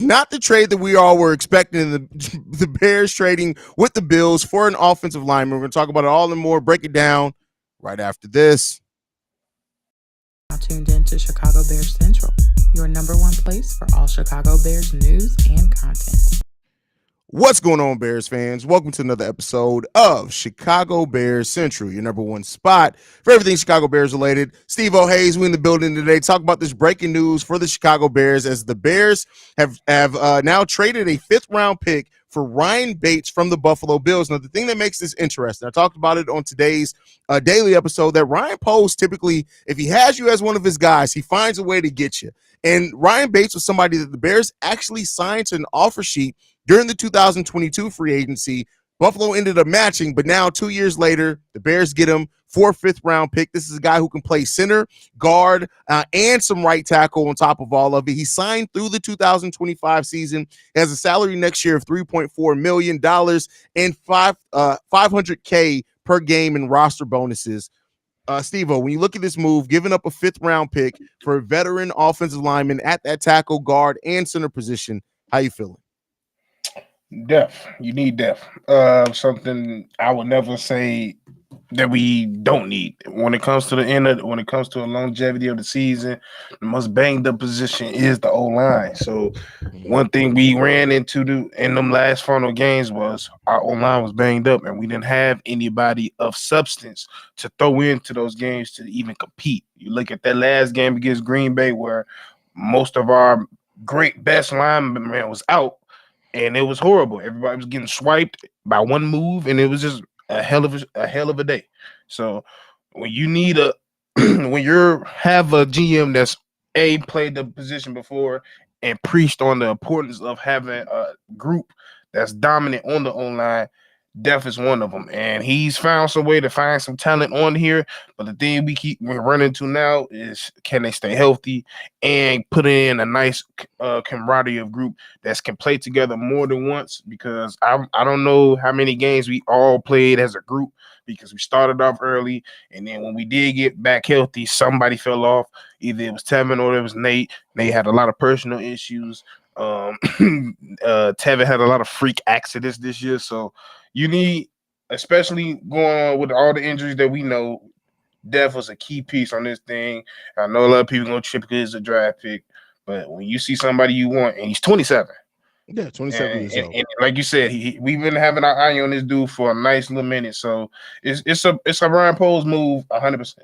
Not the trade that we all were expecting. The Bears trading with the Bills for an offensive lineman. We're going to talk about it all and more. Break it down right after this. Now tuned in to Chicago Bears Central, your number one place for all Chicago Bears news and content. What's going on, Bears fans? Welcome to another episode of Chicago Bears Central, your number one spot for everything Chicago Bears related. Steve O'Hayes, we in the building today. Talk about this breaking news for the Chicago Bears as the Bears have now traded a fifth-round pick for Ryan Bates from the Buffalo Bills. Now, the thing that makes this interesting, I talked about it on today's daily episode, that Ryan Poles typically, if he has you as one of his guys, he finds a way to get you. And Ryan Bates was somebody that the Bears actually signed to an offer sheet during the 2022 free agency. Buffalo ended up matching, but now 2 years later, the Bears get him for a fifth-round pick. This is a guy who can play center, guard, and some right tackle on top of all of it. He signed through the 2025 season. He has a salary next year of $3.4 million and $500K per game in roster bonuses. Steve-O, when you look at this move, giving up a fifth-round pick for a veteran offensive lineman at that tackle, guard, and center position, how you feeling? Depth. You need depth. Something I would never say that we don't need. When it comes to the end of, when it comes to the longevity of the season, the most banged up position is the O-line. So one thing we ran into in them last final games was our O-line was banged up and we didn't have anybody of substance to throw into those games to even compete. You look at that last game against Green Bay where most of our great best lineman was out. And it was horrible. Everybody was getting swiped by one move, and it was just a hell of a day. So when you need when you have a GM that's played the position before and preached on the importance of having a group that's dominant on the online, Def is one of them, and he's found some way to find some talent on here. But the thing we're running into now is, can they stay healthy and put in a nice camaraderie of group that can play together more than once? Because I don't know how many games we all played as a group, because we started off early, and then when we did get back healthy, somebody fell off. Either it was Tevin or it was Nate. Nate had a lot of personal issues. Tevin had a lot of freak accidents this year, so you need, especially going on with all the injuries that we know, Def was a key piece on this thing. I know a lot of people gonna trip because it's a draft pick, but when you see somebody you want, and he's 27. Yeah, 27 years old. And like you said, we've been having our eye on this dude for a nice little minute. So it's a Ryan Poles move 100%.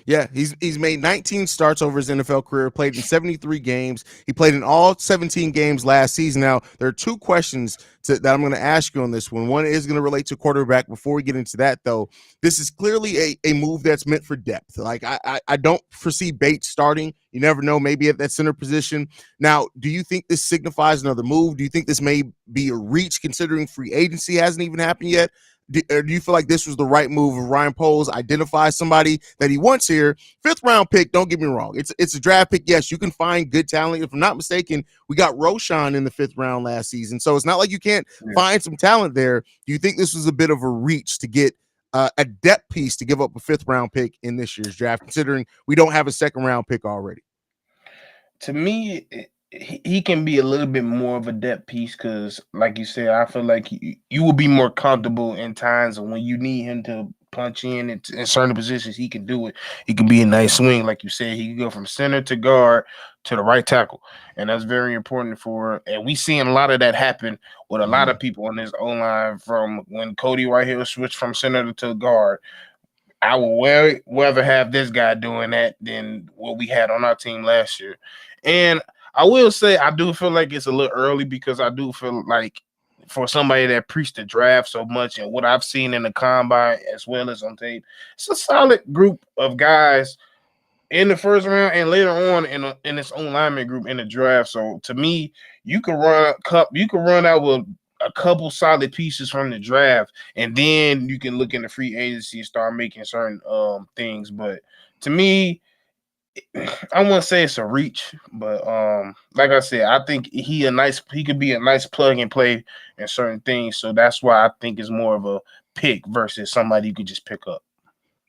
Yeah, he's made 19 starts over his NFL career, played in 73 games. He played in all 17 games last season. Now, there are two questions that I'm going to ask you on this one. One is going to relate to quarterback. Before we get into that, though, this is clearly a move that's meant for depth. Like, I don't foresee Bates starting. You never know, maybe at that center position. Now, do you think this signifies another move? Do you think this may be a reach considering free agency hasn't even happened yet? Do you feel like this was the right move of Ryan Poles? Identify somebody that he wants here. Fifth round pick, don't get me wrong. It's a draft pick. Yes, you can find good talent. If I'm not mistaken, we got Roschon in the fifth round last season. So it's not like you can't find some talent there. Do you think this was a bit of a reach to get a depth piece to give up a fifth round pick in this year's draft, considering we don't have a second round pick already? To me, he can be a little bit more of a depth piece because, like you said, I feel like you will be more comfortable in times when you need him to punch in certain positions. He can do it. He can be a nice swing, like you said. He can go from center to guard to the right tackle, and that's very important for. And we seeing a lot of that happen with a lot of people on this O line from when Cody Whitehill switched from center to guard. I would rather have this guy doing that than what we had on our team last year. And I will say I do feel like it's a little early because I do feel like for somebody that preached the draft so much and what I've seen in the combine as well as on tape, it's a solid group of guys in the first round and later on in its own lineman group in the draft. So to me, you can run out with a couple solid pieces from the draft, and then you can look in the free agency and start making certain things. But to me, I wouldn't say it's a reach, but like I said, I think he could be a nice plug and play in certain things. So that's why I think it's more of a pick versus somebody you could just pick up.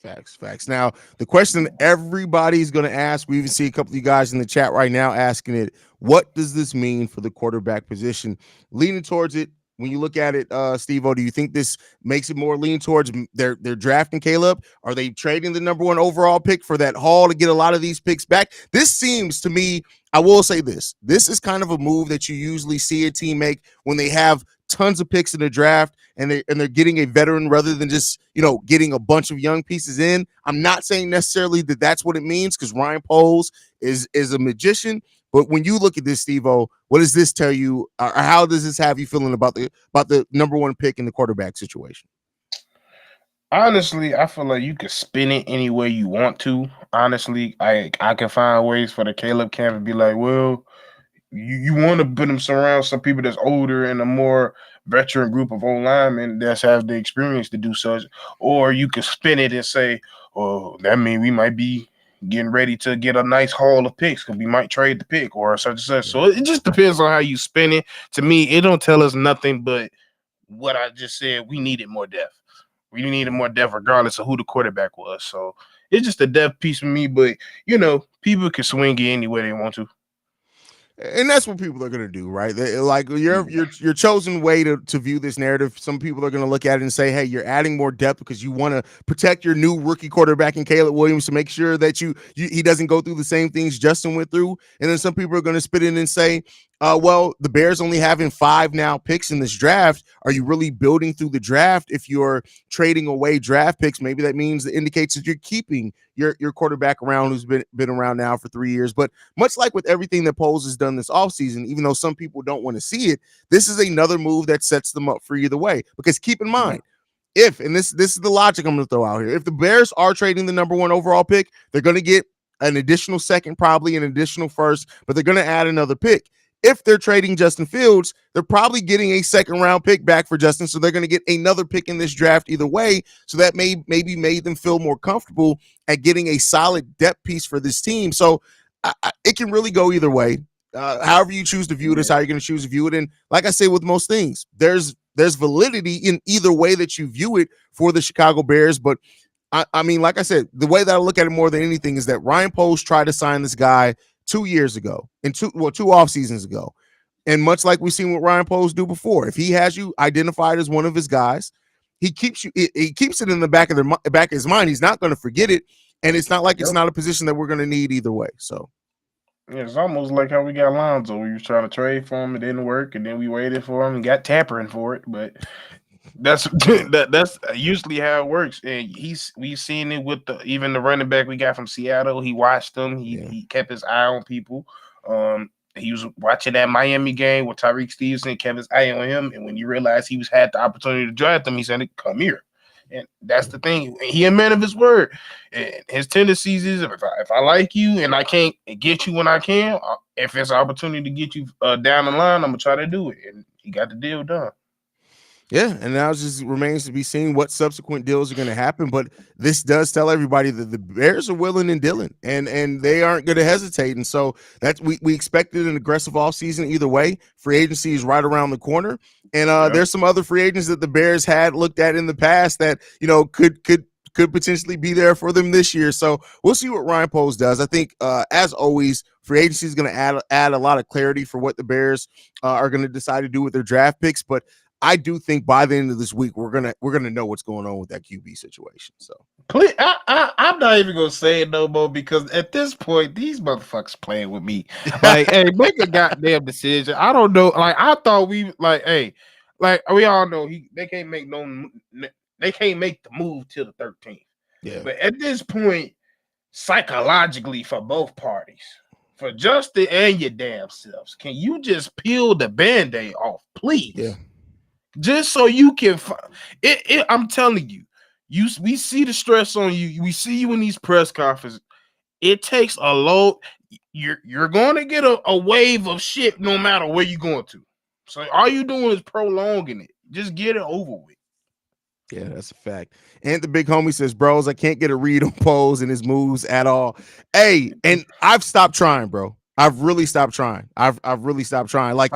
Facts. Now, the question everybody's going to ask, we even see a couple of you guys in the chat right now asking it, what does this mean for the quarterback position? Leaning towards it, when you look at it, Steve-O, do you think this makes it more lean towards they're drafting Caleb? Are they trading the number 1 overall pick for that haul to get a lot of these picks back? This seems to me, I will say this is kind of a move that you usually see a team make when they have tons of picks in the draft and they're getting a veteran rather than just, getting a bunch of young pieces in. I'm not saying necessarily that that's what it means, because Ryan Poles is a magician. But when you look at this, Steve-O, what does this tell you, or how does this have you feeling about the number 1 pick in the quarterback situation? Honestly, I feel like you could spin it any way you want to. Honestly, I can find ways for the Caleb camp to be like, well, you want to put him around some people that's older and a more veteran group of old linemen that's have the experience to do such, or you can spin it and say, "Oh, that means we might be getting ready to get a nice haul of picks because we might trade the pick or such and such." So it just depends on how you spin it. To me, it don't tell us nothing but what I just said. We needed more depth. We needed more depth regardless of who the quarterback was. So it's just a depth piece for me. But people can swing it any way they want to. And that's what people are going to do, right? Like your chosen way to view this narrative. Some people are going to look at it and say, hey, you're adding more depth because you want to protect your new rookie quarterback in Caleb Williams to make sure that he doesn't go through the same things Justin went through. And then some people are going to spit in and say, well, the Bears only having 5 now picks in this draft. Are you really building through the draft? If you're trading away draft picks, maybe that means it indicates that you're keeping your quarterback around who's been around now for 3 years. But much like with everything that Poles has done this offseason, even though some people don't want to see it, this is another move that sets them up for either way. Because keep in mind, and this is the logic I'm going to throw out here, if the Bears are trading the number 1 overall pick, they're going to get an additional second, probably an additional first, but they're going to add another pick. If they're trading Justin Fields, they're probably getting a second round pick back for Justin. So they're going to get another pick in this draft either way. So that maybe made them feel more comfortable at getting a solid depth piece for this team. So it can really go either way. However you choose to view this, how you're going to choose to view it. And like I say, with most things, there's validity in either way that you view it for the Chicago Bears. But I mean, like I said, the way that I look at it more than anything is that Ryan Poles tried to sign this guy 2 years ago, and two off seasons ago. And much like we've seen what Ryan Poles do before, if he has you identified as one of his guys, he keeps it in the back of his mind. He's not going to forget it. And it's not like it's not a position that we're going to need either way. So yeah, it's almost like how we got Lonzo. We were trying to trade for him, it didn't work, and then we waited for him and got tampering for it. But that's usually how it works. And we've seen it with even the running back we got from Seattle. He watched them. He kept his eye on people. He was watching that Miami game with Tyreek Stevenson, kept his eye on him. And when he realized he had the opportunity to draft him, he said, "Come here." And that's the thing. He a man of his word. And his tendencies is if I like you and I can't get you when I can, if it's an opportunity to get you down the line, I'm gonna try to do it. And he got the deal done. Yeah, and now it just remains to be seen what subsequent deals are going to happen. But this does tell everybody that the Bears are willing and dealing, and they aren't going to hesitate. And so that's we expected an aggressive offseason either way. Free agency is right around the corner, and there's some other free agents that the Bears had looked at in the past that could potentially be there for them this year. So we'll see what Ryan Poles does. I think, as always, free agency is going to add a lot of clarity for what the Bears are going to decide to do with their draft picks, but I do think by the end of this week we're gonna know what's going on with that QB situation. So I'm not even gonna say it no more because at this point these motherfuckers playing with me. Like, hey, make a goddamn decision. I don't know. Like, I thought we we all know they can't make the move till the 13th. Yeah. But at this point, psychologically for both parties, for Justin and your damn selves, can you just peel the Band-Aid off, please? Yeah. Just so you can I'm telling you, we see the stress on you. We see you in these press conferences. It takes a load. You're going to get a wave of shit no matter where you're going to. So all you doing is prolonging it. Just get it over with. Yeah, that's a fact. And the big homie says, bros, I can't get a read on Poles and his moves at all. Hey, and I've stopped trying, bro. I've really stopped trying. I've really stopped trying. Like,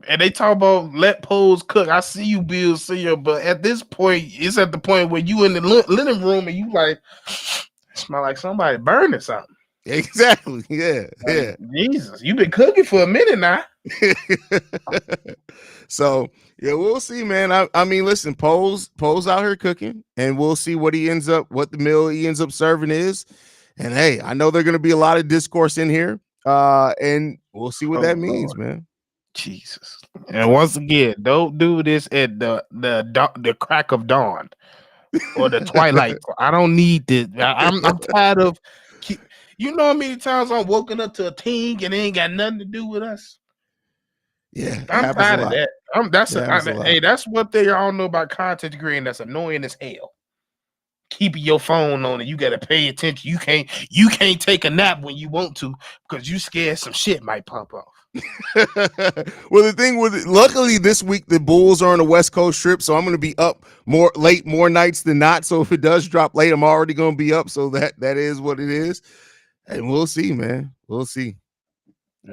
And they talk about let Pose cook. I see you, Bill Sear, but at this point, it's at the point where you in the living room and you like smell like somebody burning something. Exactly. Yeah. Like, Jesus, you've been cooking for a minute now. So yeah, we'll see, man. I mean, listen, Pose out here cooking, and we'll see what the meal he ends up serving is. And hey, I know there's gonna be a lot of discourse in here. And we'll see what that means, man. Jesus. And once again, don't do this at the crack of dawn or the twilight. I don't need this. I'm tired of. You know how many times I'm woken up to a ting and it ain't got nothing to do with us. Yeah, I'm tired of that. Hey, that's what they all know about content creating. That's annoying as hell. Keeping your phone on and you gotta pay attention. You can't take a nap when you want to because you scared some shit might pop off. Well, the thing with luckily this week the Bulls are on a West Coast trip, so I'm going to be up more nights than not. So if it does drop late, I'm already going to be up. So that is what it is, and we'll see, man. We'll see.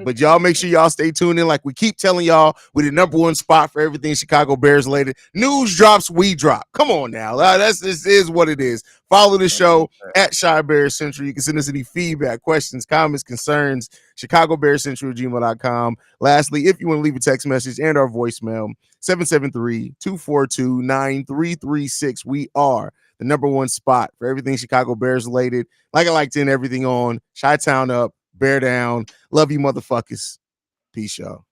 But y'all make sure y'all stay tuned in. Like we keep telling y'all, we're the number one spot for everything Chicago Bears related. News drops, we drop. Come on now. This is what it is. Follow the show at Chi Bears Central. You can send us any feedback, questions, comments, concerns, ChicagoBearsCentral@gmail.com. Lastly, if you want to leave a text message and our voicemail, 773-242-9336. We are the number one spot for everything Chicago Bears related. Like I like to end everything on Chi-Town up, Bear down. Love you, motherfuckers. Peace, y'all.